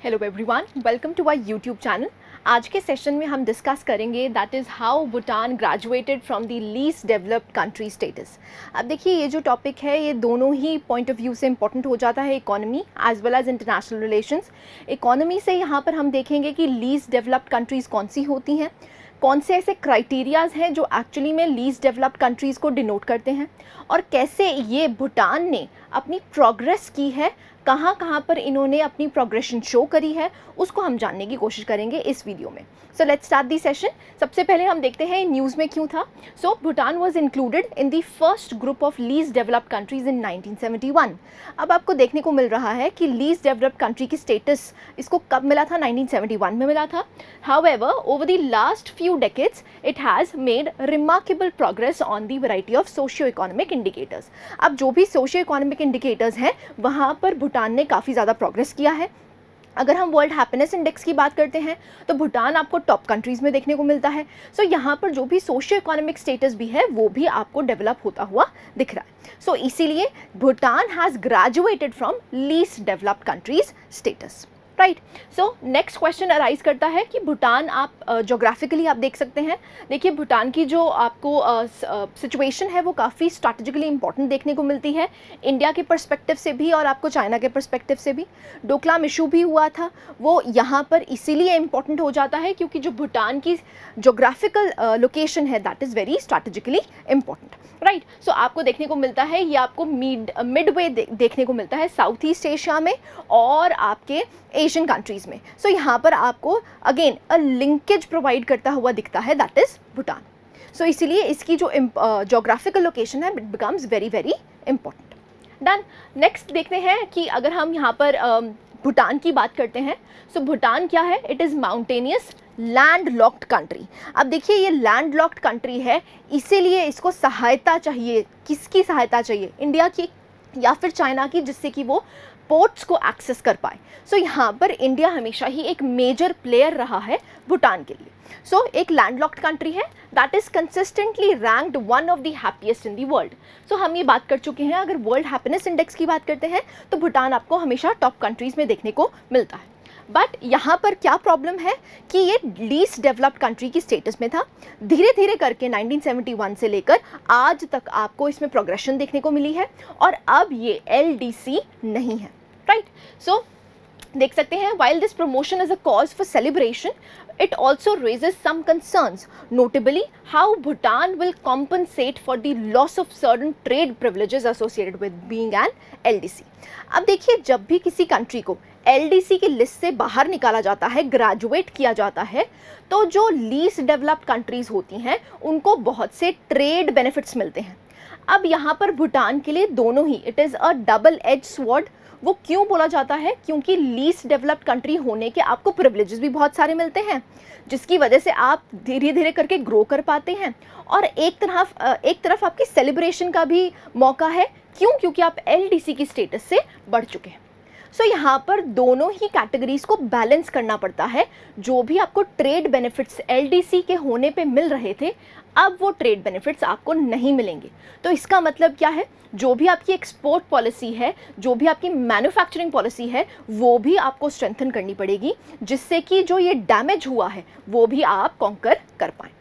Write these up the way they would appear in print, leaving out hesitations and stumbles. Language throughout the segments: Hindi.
Hello everyone, welcome to our YouTube channel. आज के सेशन में हम डिस्कस करेंगे that is how Bhutan graduated from the least developed country status. अब देखिए, ये जो टॉपिक है ये दोनों ही पॉइंट ऑफ व्यू से इंपॉर्टेंट हो जाता है, economy as well as international relations. Economy से यहाँ पर हम देखेंगे कि लीस्ट डेवलप्ड कंट्रीज़ कौन सी होती हैं, कौन से ऐसे क्राइटेरियाज़ हैं जो एक्चुअली में लीस्ट डेवलप्ड कंट्रीज़ को डिनोट करते हैं, और कैसे ये भूटान ने अपनी प्रोग्रेस की है, कहाँ कहाँ पर इन्होंने अपनी प्रोग्रेशन शो करी है, उसको हम जानने की कोशिश करेंगे इस वीडियो में। So let's start the session. सबसे पहले हम देखते हैं न्यूज़ में क्यों था। So Bhutan was included in the first group of least developed countries in 1971। अब आपको देखने को मिल रहा है कि लीस्ट डेवलप्ड कंट्री की स्टेटस इसको कब मिला था, 1971 में मिला था। However over the last few decades it has made remarkable progress on the variety of socio economic indicators. अब जो भी सोशियो इकोनॉमिक इंडिकेटर्स हैं वहाँ पर भूटान ने काफ़ी ज़्यादा प्रोग्रेस किया है। अगर हम वर्ल्ड हैप्पीनेस इंडेक्स की बात करते हैं तो भूटान आपको टॉप कंट्रीज़ में देखने को मिलता है। सो यहाँ पर जो भी सोशियो इकोनॉमिक स्टेटस भी है वो भी आपको डेवलप होता हुआ दिख रहा है। सो इसीलिए Bhutan has graduated from least developed countries status, right. So next question arise करता है कि भूटान आप जोग्राफिकली आप देख सकते हैं। देखिए, भूटान की जो आपको सिचुएशन है वो काफ़ी स्ट्रैटेजिकली इंपॉर्टेंट देखने को मिलती है, इंडिया के पर्सपेक्टिव से भी और आपको चाइना के पर्सपेक्टिव से भी। डोकलाम इशू भी हुआ था, वो यहाँ पर इसीलिए इम्पॉर्टेंट हो जाता है क्योंकि जो भूटान की जोग्राफिकल लोकेशन है that is very strategically important, right. So आपको देखने को मिलता है, ये आपको मिडवे देखने को मिलता है साउथ ईस्ट एशिया में और आपके एशियन कंट्रीज़ में। सो यहाँ पर आपको अगेन अ लिंकेज प्रोवाइड करता हुआ दिखता है, दैट इज़ भूटान। सो इसीलिए इसकी जो जोग्राफिकल लोकेशन है it becomes very very important. Done. Next देखते हैं कि अगर हम यहाँ पर भूटान की बात करते हैं, सो भूटान क्या है, it is mountainous land locked country. अब देखिए, ये लैंड लॉक्ड कंट्री है, इसीलिए इसको सहायता चाहिए। किसकी सहायता चाहिए? इंडिया की या फिर चाइना की, जिससे कि वो पोर्ट्स को एक्सेस कर पाए। सो यहाँ पर इंडिया हमेशा ही एक मेजर प्लेयर रहा है भूटान के लिए। सो एक लैंडलॉक्ड कंट्री है that is consistently ranked one of the happiest in the world. So हम ये बात कर चुके हैं, अगर वर्ल्ड हैप्पीनेस इंडेक्स की बात करते हैं तो भूटान आपको हमेशा टॉप कंट्रीज़ में देखने को मिलता है। बट यहाँ पर क्या प्रॉब्लम है कि ये लीस्ट डेवलप्ड कंट्री की स्टेटस में था। धीरे धीरे करके 1971 से लेकर आज तक आपको इसमें प्रोग्रेशन देखने को मिली है और अब ये LDC नहीं है, राइट। सो देख सकते हैं, while this promotion is a cause for celebration, it also raises some concerns, notably how Bhutan will compensate for the loss of certain trade privileges associated with being an LDC. अब देखिए, जब भी किसी कंट्री को LDC की लिस्ट से बाहर निकाला जाता है, ग्रेजुएट किया जाता है, तो जो लीस्ट डेवलप्ड कंट्रीज़ होती हैं उनको बहुत से ट्रेड बेनिफिट्स मिलते हैं। अब यहाँ पर भूटान के लिए दोनों ही, it is a double edge sword. वो क्यों बोला जाता है? क्योंकि लीस्ट डेवलप्ड कंट्री होने के आपको प्रिविलेजेस भी बहुत सारे मिलते हैं, जिसकी वजह से आप धीरे धीरे करके ग्रो कर पाते हैं, और एक तरफ आपकी सेलिब्रेशन का भी मौका है। क्यों? क्योंकि आप LDC की स्टेटस से बढ़ चुके हैं। सो यहाँ पर दोनों ही कैटेगरीज को बैलेंस करना पड़ता है। जो भी आपको ट्रेड बेनिफिट्स LDC के होने पे मिल रहे थे, अब वो ट्रेड बेनिफिट्स आपको नहीं मिलेंगे। तो इसका मतलब क्या है? जो भी आपकी एक्सपोर्ट पॉलिसी है, जो भी आपकी मैन्युफैक्चरिंग पॉलिसी है, वो भी आपको स्ट्रेंथन करनी पड़ेगी, जिससे कि जो ये डैमेज हुआ है वो भी आप कॉन्कर कर पाएँ,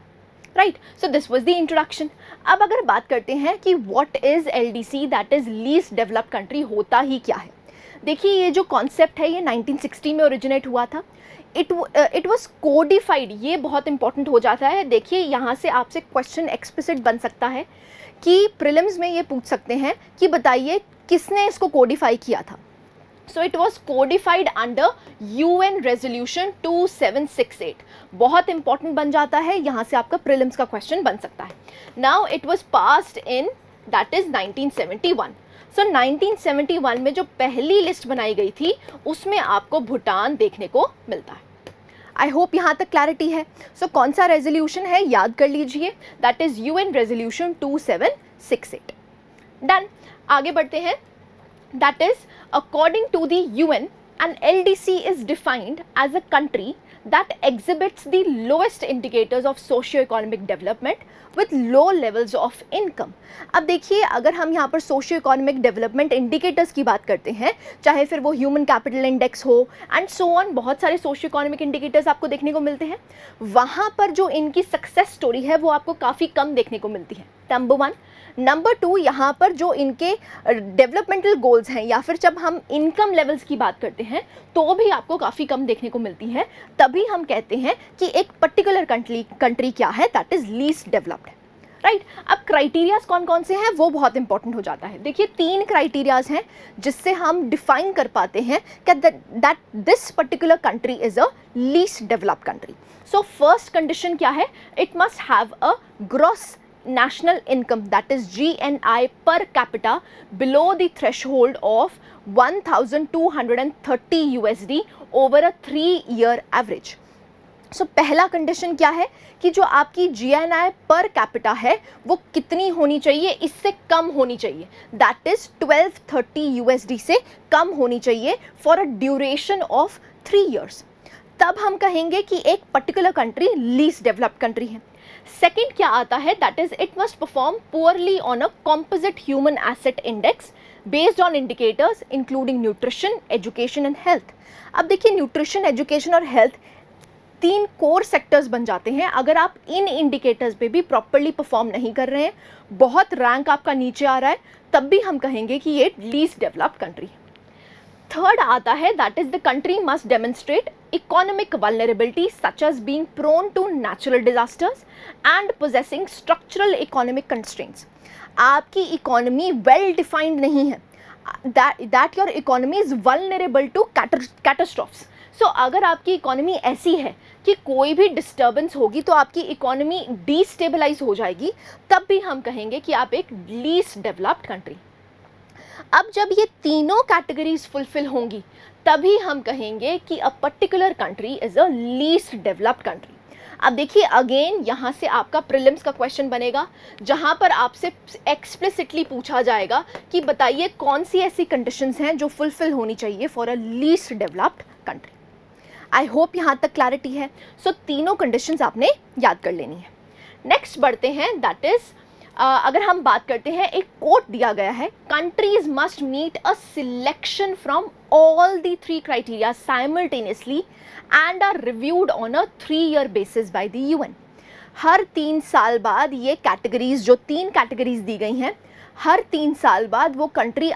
right. So this was the introduction. अब अगर बात करते हैं कि what is LDC, that is least developed country, होता ही क्या है। देखिए, ये जो कॉन्सेप्ट है ये 1960 में ओरिजिनेट हुआ था। इट वॉज कोडिफाइड, ये बहुत इंपॉर्टेंट हो जाता है। देखिए, यहाँ से आपसे क्वेश्चन एक्सप्लिसिट बन सकता है कि प्रीलिम्स में ये पूछ सकते हैं कि बताइए किसने इसको कोडिफाई किया था। So it was codified under UN resolution 2768। बहुत इंपॉर्टेंट बन जाता है, यहाँ से आपका प्रीलिम्स का क्वेश्चन बन सकता है। Now it was passed in that is 1971। सो 1971 में जो पहली लिस्ट बनाई गई थी उसमें आपको भूटान देखने को मिलता है। आई होप यहाँ तक क्लैरिटी है। सो कौन सा रेजोल्यूशन है याद कर लीजिए, that is UN resolution 2768। Done. आगे बढ़ते हैं। That is according to the UN, an LDC is defined as a country that exhibits the lowest indicators of socio-economic development with low levels of income. अब देखिए, अगर हम यहाँ पर सोशियो इकोनॉमिक डेवलपमेंट इंडिकेटर्स की बात करते हैं, चाहे फिर वो ह्यूमन कैपिटल इंडेक्स हो एंड सो ऑन, बहुत सारे सोशियो इकोनॉमिक इंडिकेटर्स आपको देखने को मिलते हैं, वहाँ पर जो इनकी सक्सेस स्टोरी है वो आपको काफ़ी कम देखने को मिलती है, नंबर वन। नंबर टू, यहाँ पर जो इनके डेवलपमेंटल गोल्स हैं या फिर जब हम इनकम लेवल्स की बात करते हैं तो भी आपको काफ़ी कम देखने को मिलती है। तभी हम कहते हैं कि एक पर्टिकुलर कंट्री क्या है, that is least developed, right. अब क्राइटेरियाज कौन कौन से हैं वो बहुत इंपॉर्टेंट हो जाता है। देखिए, 3 क्राइटेरियाज हैं जिससे हम डिफाइन कर पाते हैं कि that this particular country is a least developed country. So first condition क्या है, it must have a gross national income, that is GNI per capita below the threshold of 1230 USD over a 3-year average. So पहला कंडीशन क्या है कि जो आपकी GNI पर कैपिटा है वो कितनी होनी चाहिए, इससे कम होनी चाहिए, दैट इज 1230 USD से कम होनी चाहिए for a duration of 3 years। तब हम कहेंगे कि एक particular country least developed country है। सेकेंड क्या आता है, that is it must perform poorly on a composite human asset index based on indicators including nutrition, education and health. अब देखिए, न्यूट्रिशन, एजुकेशन और हेल्थ 3 कोर सेक्टर्स बन जाते हैं अगर आप इन इंडिकेटर्स पे भी प्रॉपरली परफॉर्म नहीं कर रहे हैं, बहुत रैंक आपका नीचे आ रहा है, तब भी हम कहेंगे कि ये लीस्ट डेवलप्ड कंट्री है। थर्ड आता है, that is the country must demonstrate economic vulnerability such as being prone to natural disasters and possessing structural economic constraints. आपकी इकोनॉमी वेल डिफाइंड नहीं है, that your economy is vulnerable to catastrophes. So अगर आपकी इकोनॉमी ऐसी है कि कोई भी डिस्टर्बेंस होगी तो आपकी इकोनॉमी डिस्टेबलाइज हो जाएगी, तब भी हम कहेंगे कि आप एक लीस्ट डेवलप्ड कंट्री। अब जब ये तीनों कैटेगरीज फुलफिल होंगी तभी हम कहेंगे कि a particular country is a least developed country. अब देखिए, अगेन यहाँ से आपका प्रीलिम्स का क्वेश्चन बनेगा जहाँ पर आपसे एक्सप्लिसिटली पूछा जाएगा कि बताइए कौन सी ऐसी कंडीशंस हैं जो फुलफिल होनी चाहिए for a least developed country. I hope यहाँ तक क्लैरिटी है। सो तीनों कंडीशंस आपने याद कर लेनी है। नेक्स्ट बढ़ते हैं, दैट इज अगर हम बात करते हैं, एक कोट दिया गया है, countries must meet a selection from all the 3 criteria simultaneously and are reviewed on a 3-year basis by the UN। हर 3 साल बाद ये कैटेगरीज, जो 3 कैटेगरीज दी गई हैं, हर 3 साल बाद वो कंट्री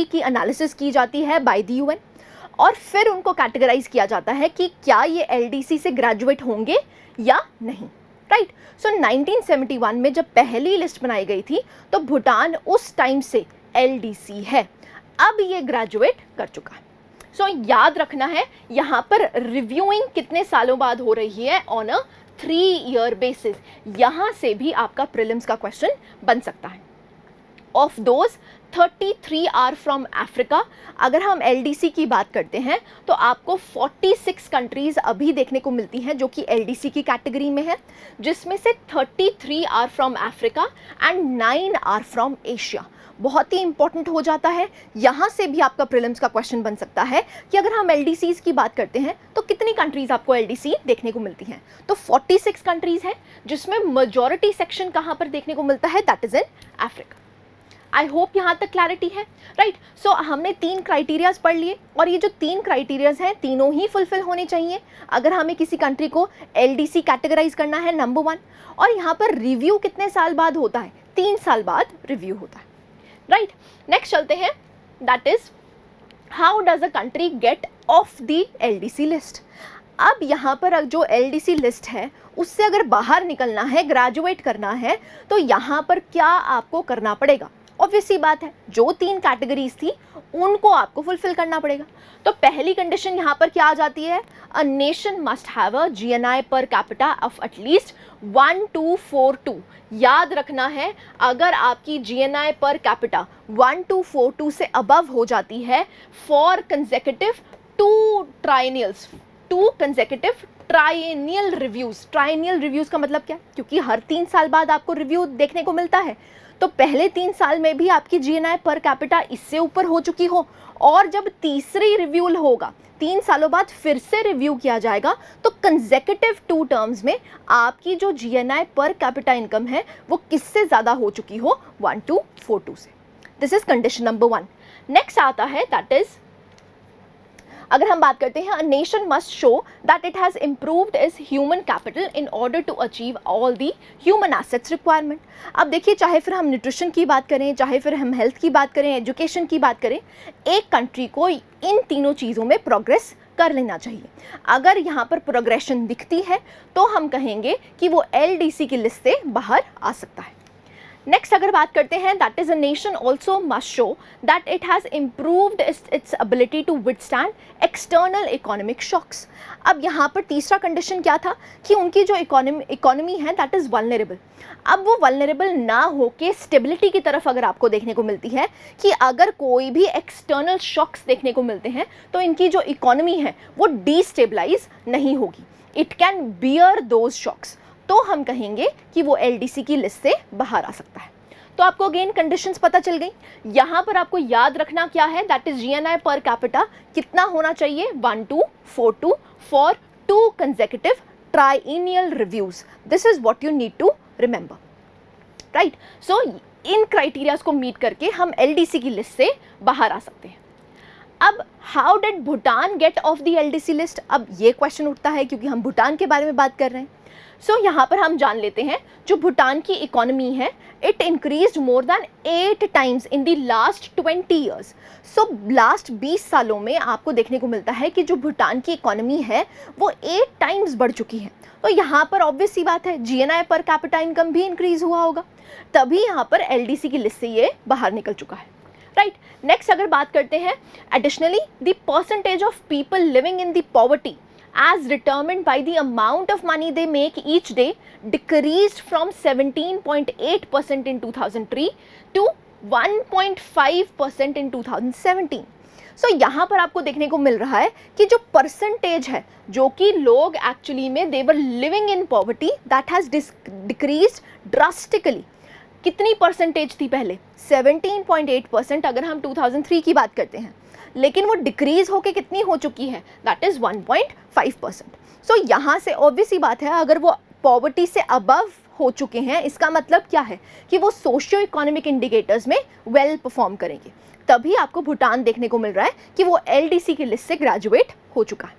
की एनालिसिस की जाती है बाय द UN और फिर उनको कैटेगराइज किया जाता है कि क्या ये LDC से ग्रेजुएट होंगे या नहीं, राइट। सो 1971 में जब पहली लिस्ट बनाई गई थी तो भूटान उस टाइम से LDC है, अब ये ग्रेजुएट कर चुका है। सो याद रखना है, यहाँ पर रिव्यूइंग कितने सालों बाद हो रही है, ऑन अ 3-year बेसिस। यहाँ से भी आपका प्रीलिम्स का क्वेश्चन बन सकता है। Of those 33 are from Africa. अगर हम LDC की बात करते हैं तो आपको 46 कंट्रीज़ अभी देखने को मिलती हैं जो कि LDC की कैटेगरी में है, जिसमें से 33 are from Africa and 9 are from Asia. बहुत ही इंपॉर्टेंट हो जाता है, यहाँ से भी आपका प्रीलिम्स का क्वेश्चन बन सकता है कि अगर हम LDCs की बात करते हैं तो कितनी कंट्रीज़ आपको LDC देखने को मिलती हैं। तो 46 कंट्रीज़ हैं जिसमें मेजॉरिटी सेक्शन कहाँ पर देखने को मिलता है, that is in Africa. I hope यहाँ तक क्लैरिटी है, राइट। सो हमने 3 क्राइटेरियाज पढ़ लिए और ये जो 3 क्राइटेरियाज हैं तीनों ही फुलफिल होने चाहिए अगर हमें किसी कंट्री को LDC कैटेगराइज करना है, नंबर 1। और यहाँ पर रिव्यू कितने साल बाद होता है, 3 साल बाद रिव्यू होता है, राइट। नेक्स्ट चलते हैं, that is how does a country gate off the LDC list. अब यहाँ पर जो LDC लिस्ट है उससे अगर बाहर निकलना है, ग्रेजुएट करना है, तो यहाँ पर क्या आपको करना पड़ेगा। ऑब्वियस सी बात है, जो 3 कैटेगरीज थी उनको आपको फुलफिल करना पड़ेगा। तो पहली कंडीशन यहाँ पर क्या आ जाती है, अ nation must have a GNI per capita of at least 1242। याद रखना है, अगर आपकी GNI पर कैपिटा 1242 से अबव हो जाती है फॉर कंसेक्यूटिव 2 ट्राइनियल रिव्यूज़। ट्राइनियल रिव्यूज़ का मतलब क्या है, क्योंकि हर 3 साल बाद आपको रिव्यू देखने को मिलता है, तो पहले 3 साल में भी आपकी जीएनआई पर कैपिटा इससे ऊपर हो चुकी हो, और जब तीसरी रिव्यू होगा 3 सालों बाद फिर से रिव्यू किया जाएगा, तो कंसेक्यूटिव 2 टर्म्स में आपकी जो जीएनआई पर कैपिटा इनकम है वो किससे ज़्यादा हो चुकी हो, 1242 से। This is condition number 1। Next आता है दैट इज, अगर हम बात करते हैं, a nation must show that it has improved is human capital in order to achieve all the human assets requirement. अब देखिए, चाहे फिर हम न्यूट्रिशन की बात करें, चाहे फिर हम हेल्थ की बात करें, एजुकेशन की बात करें, एक कंट्री को इन तीनों चीज़ों में प्रोग्रेस कर लेना चाहिए। अगर यहाँ पर प्रोग्रेशन दिखती है तो हम कहेंगे कि वो LDC की लिस्ट से बाहर आ सकता है। नेक्स्ट अगर बात करते हैं, that is a nation also must show that it has improved its ability to withstand external economic shocks. अब यहाँ पर तीसरा कंडीशन क्या था कि उनकी जो इकोनॉमी है दैट इज़ वल्नरेबल। अब वो वल्नरेबल ना हो के स्टेबिलिटी की तरफ अगर आपको देखने को मिलती है कि अगर कोई भी एक्सटर्नल शॉक्स देखने को मिलते हैं तो इनकी जो इकोनॉमी है वो डीस्टेबलाइज नहीं होगी, it can bear those shocks, तो हम कहेंगे कि वो LDC की लिस्ट से बाहर आ सकता है। तो आपको अगेन कंडीशंस पता चल गई। यहाँ पर आपको याद रखना क्या है, that is GNI per capita कितना होना चाहिए, 1242 for 2 consecutive triennial reviews. This is what you need to remember, right. So इन क्राइटेरियाज को मीट करके हम LDC की लिस्ट से बाहर आ सकते हैं। अब how did Bhutan get off the LDC list, अब ये क्वेश्चन उठता है क्योंकि हम भूटान के बारे में बात कर रहे हैं। सो यहाँ पर हम जान लेते हैं, जो भूटान की इकोनॉमी है it increased more than 8 times in the last 20 years. So last 20 सालों में आपको देखने को मिलता है कि जो भूटान की इकोनॉमी है वो 8 टाइम्स बढ़ चुकी है। तो यहाँ पर ऑब्वियस सी बात है, GNI पर कैपिटा इनकम भी इंक्रीज हुआ होगा, तभी यहाँ पर LDC की लिस्ट से ये बाहर निकल चुका है, राइट। नेक्स्ट अगर बात करते हैं, additionally the percentage of people living in the poverty as determined by the amount of money they make each day decreased from 17.8% in 2003 to 1.5% in 2017। सो यहाँ पर आपको देखने को मिल रहा है कि जो परसेंटेज है जो कि लोग एक्चुअली में they were living in poverty that has decreased drastically. कितनी परसेंटेज थी पहले, 17.8% अगर हम 2003 की बात करते हैं, लेकिन वो डिक्रीज होके कितनी हो चुकी है, दैट इज़ 1.5%। सो यहाँ से ऑब्वियस ही बात है, अगर वो पॉवर्टी से अबव हो चुके हैं, इसका मतलब क्या है कि वो सोशियो इकोनॉमिक इंडिकेटर्स में वेल परफॉर्म करेंगे, तभी आपको भूटान देखने को मिल रहा है कि वो LDC की लिस्ट से ग्रेजुएट हो चुका है,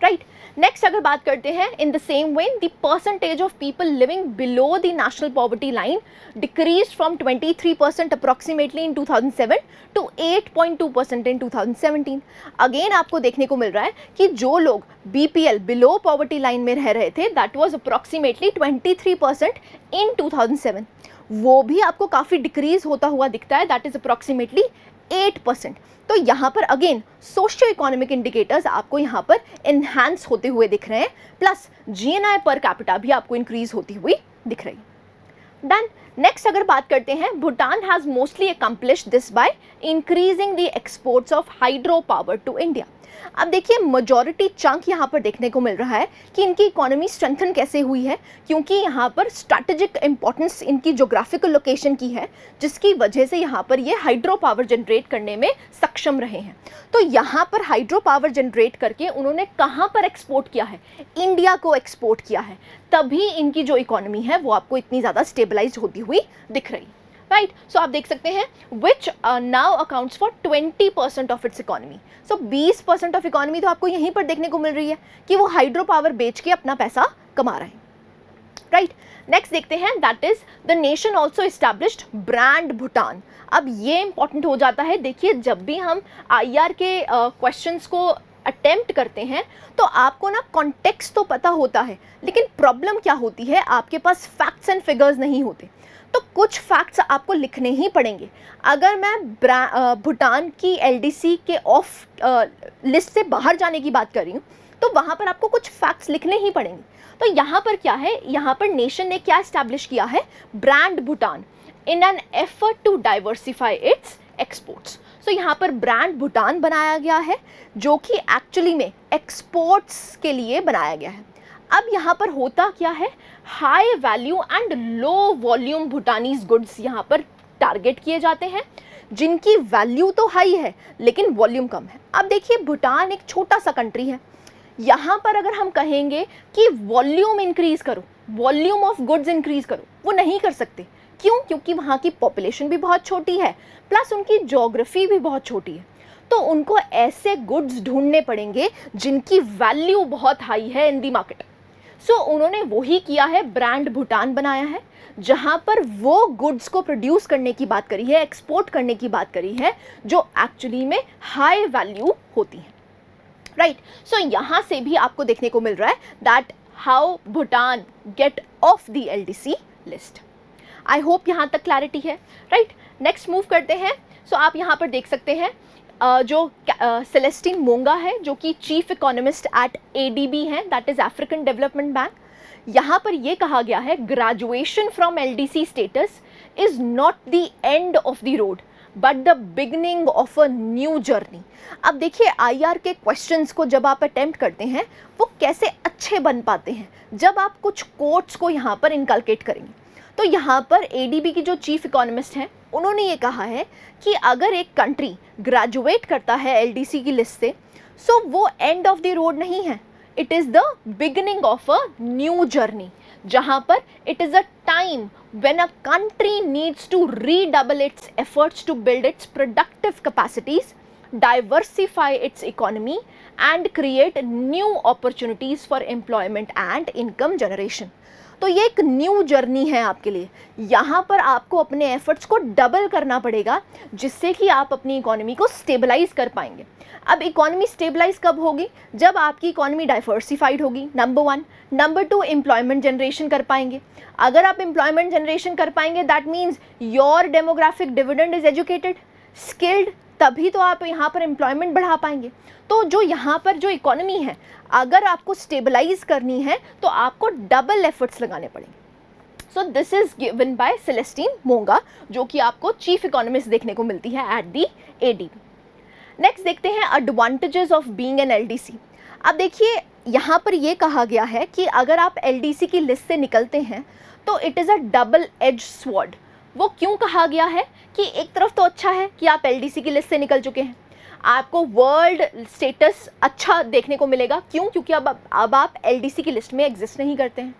राइट। नेक्स्ट अगर बात करते हैं, in the same way the percentage of people living below the national poverty line decrease from 23% approximately in 2007 to 8.2% in 2017। Again आपको देखने को मिल रहा है कि जो लोग BPL बिलो पॉवर्टी लाइन में रह रहे थे दैट वाज अप्रॉक्सीमेटली 23% इन 2007, वो भी आपको काफ़ी डिक्रीज होता हुआ दिखता है, दैट इज़ अप्रॉक्सीमेटली 8%। तो यहाँ पर अगेन सोशियो इकोनॉमिक इंडिकेटर्स आपको यहाँ पर इन्हांस होते हुए दिख रहे हैं, प्लस GNI पर कैपिटा भी आपको इंक्रीज होती हुई दिख रही है। देन नेक्स्ट अगर बात करते हैं, Bhutan has mostly accomplished this by increasing the exports of hydro power to India. अब देखिए, मेजॉरिटी चंक यहाँ पर देखने को मिल रहा है कि इनकी इकोनॉमी स्ट्रेंथन कैसे हुई है, क्योंकि यहाँ पर स्ट्रैटेजिक इंपॉर्टेंस इनकी जोग्राफिकल लोकेशन की है, जिसकी वजह से यहाँ पर ये हाइड्रो पावर जनरेट करने में सक्षम रहे हैं। तो यहाँ पर हाइड्रो पावर जनरेट करके उन्होंने कहाँ पर एक्सपोर्ट किया है, इंडिया को एक्सपोर्ट किया है, तभी इनकी जो इकोनॉमी है वो आपको इतनी ज़्यादा स्टेबलाइज होती हुई दिख रही, राइट। सो आप देख सकते हैं which now accounts for 20% of its economy. So 20% of economy तो आपको यहीं पर देखने को मिल रही है कि वो हाइड्रो पावर बेच के अपना पैसा कमा रहे हैं, राइट। नेक्स्ट देखते हैं, that is the nation also established brand Bhutan. अब ये इंपॉर्टेंट हो जाता है। देखिए, जब भी हम IR के क्वेश्चंस को अटेम्प्ट करते हैं तो आपको ना कॉन्टेक्स्ट तो पता होता है, लेकिन प्रॉब्लम क्या होती है, आपके पास फैक्ट्स एंड फिगर्स नहीं होते, तो कुछ फैक्ट्स आपको लिखने ही पड़ेंगे। अगर मैं भूटान की LDC के ऑफ लिस्ट से बाहर जाने की बात कर रही हूँ तो वहाँ पर आपको कुछ फैक्ट्स लिखने ही पड़ेंगे। तो यहाँ पर क्या है, यहाँ पर नेशन ने क्या इस्टेब्लिश किया है, brand Bhutan in an effort to diversify its exports. So यहाँ पर ब्रांड भूटान बनाया गया है जो कि एक्चुअली में एक्सपोर्ट्स के लिए बनाया गया है। अब यहाँ पर होता क्या है, high value and low volume भूटानीज goods यहाँ पर टारगेट किए जाते हैं, जिनकी वैल्यू तो हाई है लेकिन वॉल्यूम कम है। अब देखिए भूटान एक छोटा सा कंट्री है, यहाँ पर अगर हम कहेंगे कि वॉल्यूम इंक्रीज करो, वॉल्यूम ऑफ गुड्स इंक्रीज करो, वो नहीं कर सकते। क्यों? क्योंकि वहाँ की पॉपुलेशन भी बहुत छोटी है, प्लस उनकी ज्योग्राफी भी बहुत छोटी है। तो उनको ऐसे गुड्स ढूंढने पड़ेंगे जिनकी वैल्यू बहुत हाई है इन दी मार्केट। सो उन्होंने वही किया है, ब्रांड भूटान बनाया है, जहाँ पर वो गुड्स को प्रोड्यूस करने की बात करी है, एक्सपोर्ट करने की बात करी है, जो एक्चुअली में हाई वैल्यू होती है, राइट। सो यहाँ से भी आपको देखने को मिल रहा है that how Bhutan get off the LDC list. I hope यहाँ तक क्लैरिटी है, राइट। नेक्स्ट मूव करते हैं। सो आप यहाँ पर देख सकते हैं जो सेलेस्टिन मोंगा है, जो कि चीफ इकोनॉमिस्ट एट ADB हैं, that is African development bank. यहाँ पर ये कहा गया है, graduation from LDC status is not the end of the road but the beginning of a new journey. अब देखिए IR के क्वेश्चंस को जब आप अटेम्प्ट करते हैं वो कैसे अच्छे बन पाते हैं, जब आप कुछ कोट्स को यहाँ पर इनकलकेट करेंगे। तो यहाँ पर ADB की जो चीफ इकोनॉमिस्ट हैं, उन्होंने ये कहा है कि अगर एक कंट्री ग्रेजुएट करता है LDC की लिस्ट से, सो वो एंड ऑफ द रोड नहीं है, it is the beginning of a new journey, जहाँ पर it is a time when a country needs to redouble its efforts to build its productive capacities, diversify its economy and create new opportunities for employment and income generation। तो ये एक न्यू जर्नी है आपके लिए, यहाँ पर आपको अपने एफर्ट्स को डबल करना पड़ेगा, जिससे कि आप अपनी इकोनॉमी को स्टेबलाइज कर पाएंगे। अब इकोनॉमी स्टेबलाइज कब होगी? जब आपकी इकोनॉमी डाइवर्सिफाइड होगी, नंबर 1। नंबर 2, एम्प्लॉयमेंट जनरेशन कर पाएंगे। अगर आप एम्प्लॉयमेंट जनरेशन कर पाएंगे, that means your demographic dividend is educated, skilled, तभी तो आप यहाँ पर एम्प्लॉयमेंट बढ़ा पाएंगे। तो जो यहाँ पर जो इकोनॉमी है, अगर आपको स्टेबलाइज करनी है तो आपको डबल एफर्ट्स लगाने पड़ेंगे। So this is given by Celestine Monga, जो कि आपको चीफ इकोनॉमिस्ट देखने को मिलती है एट दी ADB। नेक्स्ट देखते हैं advantages of being an LDC। अब देखिए यहाँ पर ये कहा गया है कि अगर आप LDC की लिस्ट से निकलते हैं तो it is a double edge sword. वो क्यों कहा गया है कि एक तरफ तो अच्छा है कि आप LDC की लिस्ट से निकल चुके हैं, आपको वर्ल्ड स्टेटस अच्छा देखने को मिलेगा। क्यों? क्योंकि अब आप LDC की लिस्ट में एग्जिस्ट नहीं करते हैं।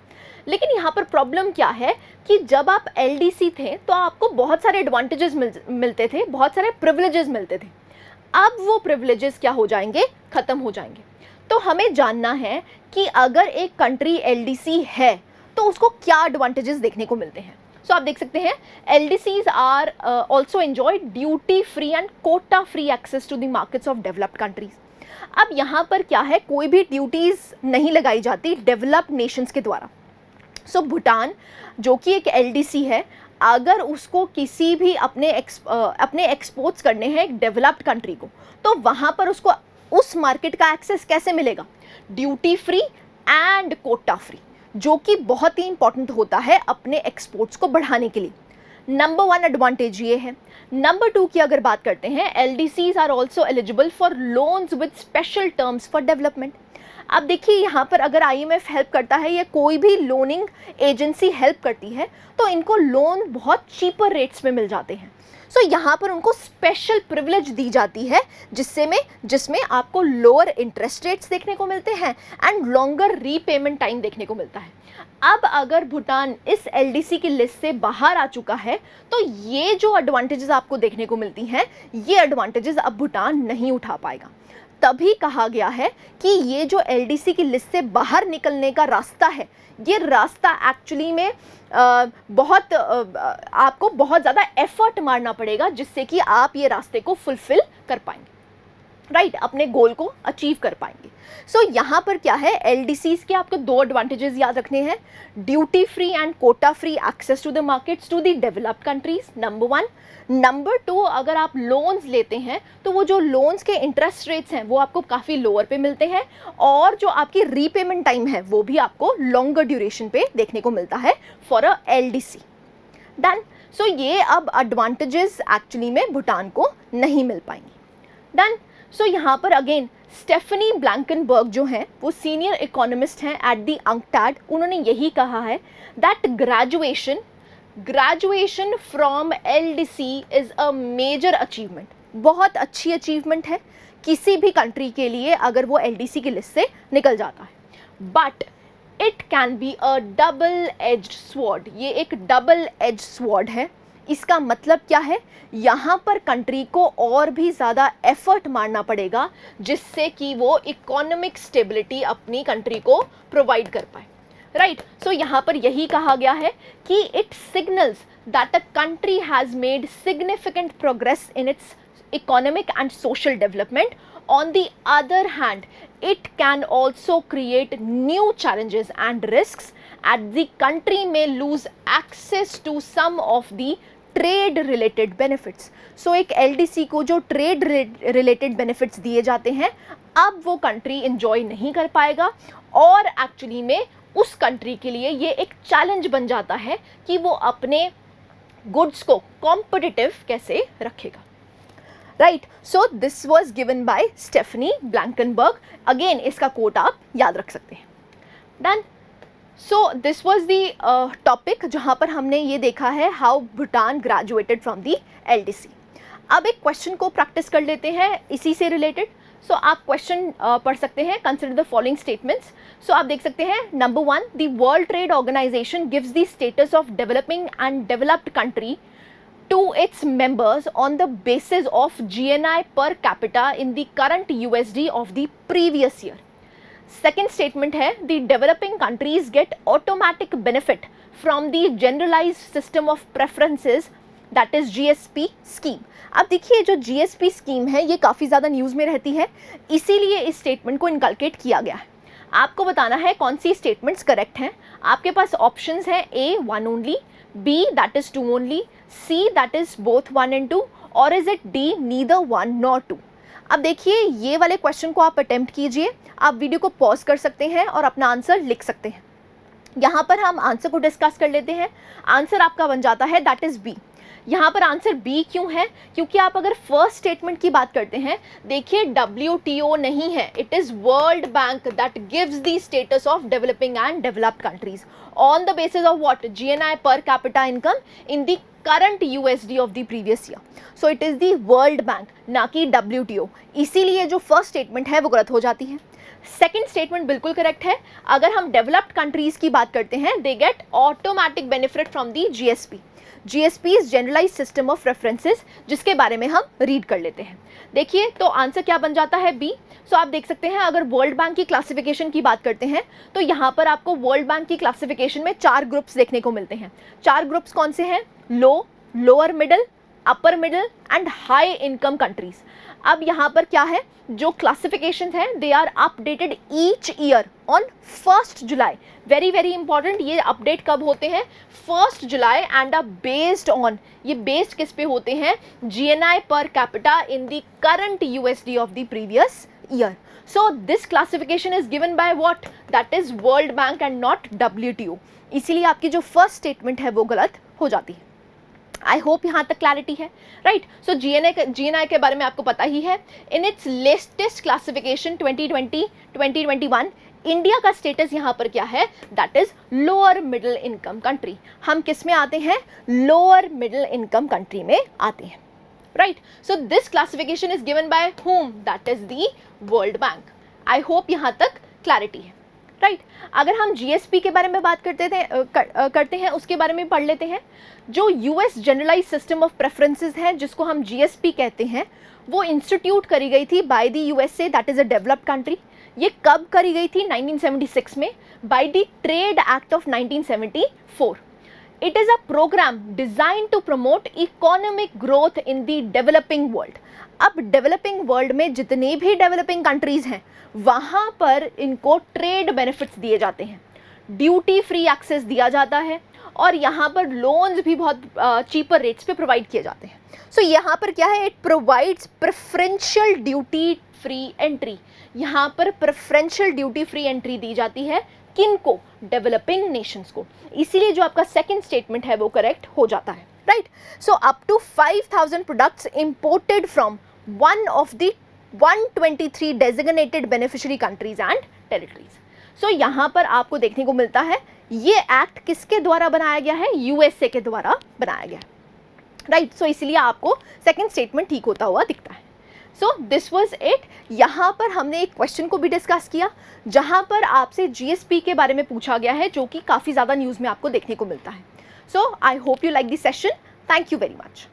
लेकिन यहाँ पर प्रॉब्लम क्या है कि जब आप LDC थे तो आपको बहुत सारे एडवांटेजेस मिलते थे, बहुत सारे प्रिविलेजेस मिलते थे। अब वो प्रिविलेजेस क्या हो जाएंगे? ख़त्म हो जाएंगे। तो हमें जानना है कि अगर एक कंट्री LDC है तो उसको क्या एडवांटेजेस देखने को मिलते हैं। सो आप देख सकते हैं LDCs are also enjoy duty free and quota free access to the markets of developed countries. अब यहाँ पर क्या है, कोई भी ड्यूटीज़ नहीं लगाई जाती डेवलप्ड नेशंस के द्वारा। सो भूटान जो कि एक LDC है, अगर उसको किसी भी अपने एक्सपोर्ट्स करने हैं एक डेवलप्ड कंट्री को, तो वहाँ पर उसको उस मार्केट का एक्सेस कैसे मिलेगा? Duty free and quota free, जो कि बहुत ही इंपॉर्टेंट होता है अपने एक्सपोर्ट्स को बढ़ाने के लिए। नंबर 1 एडवांटेज ये है। नंबर 2 की अगर बात करते हैं, LDCs are also eligible for loans with special terms for development. अब देखिए यहाँ पर अगर IMF हेल्प करता है या कोई भी लोनिंग एजेंसी हेल्प करती है, तो इनको लोन बहुत चीपर रेट्स में मिल जाते हैं। सो यहाँ पर उनको स्पेशल प्रिविलेज दी जाती है, जिसमें आपको लोअर इंटरेस्ट रेट्स देखने को मिलते हैं एंड लॉन्गर रीपेमेंट टाइम देखने को मिलता है। अब अगर भूटान इस LDC की लिस्ट से बाहर आ चुका है, तो ये जो एडवांटेजेस आपको देखने को मिलती हैं, ये एडवांटेजेस अब भूटान नहीं उठा पाएगा। तभी कहा गया है कि ये जो LDC की लिस्ट से बाहर निकलने का रास्ता है, ये रास्ता एक्चुअली में आपको बहुत ज़्यादा एफर्ट मारना पड़ेगा, जिससे कि आप ये रास्ते को फुलफिल कर पाएंगे, राइट, अपने गोल को अचीव कर पाएंगे। सो यहाँ पर क्या है, LDCs के आपको 2 एडवांटेजेस याद रखने हैं, duty free and quota free access to the markets to the developed countries, number 1। Number 2, अगर आप लोन्स लेते हैं तो वो जो लोन्स के इंटरेस्ट रेट्स हैं वो आपको काफ़ी लोअर पे मिलते हैं, और जो आपकी रीपेमेंट टाइम है वो भी आपको लॉन्गर ड्यूरेशन पे देखने को मिलता है फॉर अ LDC। डन। सो ये अब एडवांटेजेस एक्चुअली में भूटान को नहीं मिल पाएंगे। डन। सो यहाँ पर अगेन स्टेफनी ब्लैंकनबर्ग जो हैं वो सीनियर इकोनॉमिस्ट हैं एट दी अंकटैड, उन्होंने यही कहा है that graduation from LDC is a major achievement. बहुत अच्छी अचीवमेंट है किसी भी कंट्री के लिए अगर वो एलडीसी की लिस्ट से निकल जाता है, but it can be a double edged sword. ये एक डबल एज्ड स्वॉर्ड है। इसका मतलब क्या है, यहाँ पर कंट्री को और भी ज़्यादा एफर्ट मारना पड़ेगा जिससे कि वो इकोनॉमिक स्टेबिलिटी अपनी कंट्री को प्रोवाइड कर पाए, राइट। सो यहाँ पर यही कहा गया है कि it signals that a country has made significant progress in its economic and social development. On the other hand, it can also create new challenges and risks as the country may lose access to some of the trade related benefits. So एक LDC को जो trade related benefits दिए जाते हैं अब वो country enjoy नहीं कर पाएगा और actually में उस country के लिए ये एक challenge बन जाता है कि वो अपने goods को competitive कैसे रखेगा, right. So this was given by Stephanie Blankenburg. Again इसका कोट आप याद रख सकते हैं। Done. So this was the topic जहाँ पर हमने ये देखा है how Bhutan graduated from the LDC. अब एक क्वेश्चन को प्रैक्टिस कर लेते हैं इसी से रिलेटेड। सो आप क्वेश्चन पढ़ सकते हैं। Consider the following statements. So आप देख सकते हैं number 1, the world trade organisation gives the status of developing and developed country to its members on the basis of GNI per capita in the current USD of the previous year. Second statement है the developing countries get automatic benefit from the generalized system of preferences that is GSP scheme. अब देखिए जो GSP स्कीम है ये काफ़ी ज़्यादा न्यूज़ में रहती है, इसीलिए इस स्टेटमेंट को इनकलकेट किया गया है। आपको बताना है कौन सी स्टेटमेंट्स करेक्ट हैं। आपके पास ऑप्शंस हैं A 1 only, B that is 2 only, C that is both 1 and 2, और is it D neither 1 nor 2। अब देखिए ये वाले क्वेश्चन को आप अटेम्प्ट कीजिए। आप वीडियो को पॉज कर सकते हैं और अपना आंसर लिख सकते हैं। यहाँ पर हम आंसर को डिस्कस कर लेते हैं। आंसर आपका बन जाता है दैट इज B। यहाँ पर आंसर बी क्यों है, क्योंकि आप अगर फर्स्ट स्टेटमेंट की बात करते हैं, देखिए WTO नहीं है, it is world bank that gives the status of developing and developed countries on the basis of what, GNI per capita income in the current USD of the previous year. So it is the world bank, ना कि WTO। इसीलिए जो फर्स्ट स्टेटमेंट है वो गलत हो जाती है। सेकेंड स्टेटमेंट बिल्कुल करेक्ट है। अगर हम डेवलप्ड कंट्रीज की बात करते हैं, they get automatic benefit from the GSP। GSP is generalize system of references, जिसके बारे में हम रीड कर लेते हैं। देखिए तो आंसर क्या बन जाता है B। सो आप देख सकते हैं अगर वर्ल्ड बैंक की क्लासिफिकेशन की बात करते हैं तो यहाँ पर आपको वर्ल्ड बैंक की क्लासिफिकेशन में 4 ग्रुप्स देखने को मिलते हैं। 4 ग्रुप्स कौन से हैं? Low, lower middle, upper middle and high income countries. अब यहाँ पर क्या है, जो क्लासिफिकेशन है they are updated each year on 1 July. Very very important, ये अपडेट कब होते हैं? 1 July and are based on, ये बेस्ड किस पे होते हैं? GNI per capita in the current USD of the previous year. So this classification is given by what, that is world bank and not WTO। इसीलिए आपकी जो फर्स्ट स्टेटमेंट है वो गलत हो जाती है। आई होप यहाँ तक क्लैरिटी है, राइट। सो GNI के बारे में आपको पता ही है। In its latest classification 2020-2021 India का स्टेटस यहाँ पर क्या है? That is lower middle income country. हम किस में आते हैं? लोअर मिडिल इनकम कंट्री में आते हैं, right. So this classification is given bye whom? That is the world bank. I hope यहाँ तक क्लैरिटी है, राइट। अगर हम GSP के बारे में बात करते हैं उसके बारे में पढ़ लेते हैं। जो US generalize system of preferences है, जिसको हम GSP कहते हैं, वो इंस्टीट्यूट करी गई थी by the USA, that is a developed country. ये कब करी गई थी? 1976 में, by the trade act of 1974। It is a programme design to promote economic growth in the developing world. अब डेवलपिंग वर्ल्ड में जितने भी डेवलपिंग कंट्रीज हैं वहाँ पर इनको ट्रेड बेनिफिट्स दिए जाते हैं, ड्यूटी फ्री एक्सेस दिया जाता है और यहाँ पर लोन्स भी बहुत चीपर रेट्स पे प्रोवाइड किए जाते हैं। सो यहाँ पर क्या है? It provides preferential duty free entry. यहाँ पर प्रेफरेंशियल ड्यूटी फ्री एंट्री दी जाती है किनको? डेवलपिंग नेशंस को। इसीलिए जो आपका सेकंड स्टेटमेंट है वो करेक्ट हो जाता है, right. So up to 5000 products imported from one of the 123 designated beneficiary countries and territories. So यहाँ पर आपको देखने को मिलता है ये एक्ट किसके द्वारा बनाया गया है, यूएसए के द्वारा बनाया गया है, राइट। सो इसलिए आपको सेकंड स्टेटमेंट ठीक होता हुआ दिखता है। So this was it. यहाँ पर हमने एक क्वेश्चन को भी डिस्कस किया जहाँ पर आपसे जीएसपी के बारे में पूछा गया है, जो कि काफ़ी ज़्यादा न्यूज़ में आपको देखने को मिलता है। So I hope you like this session. Thank you very much.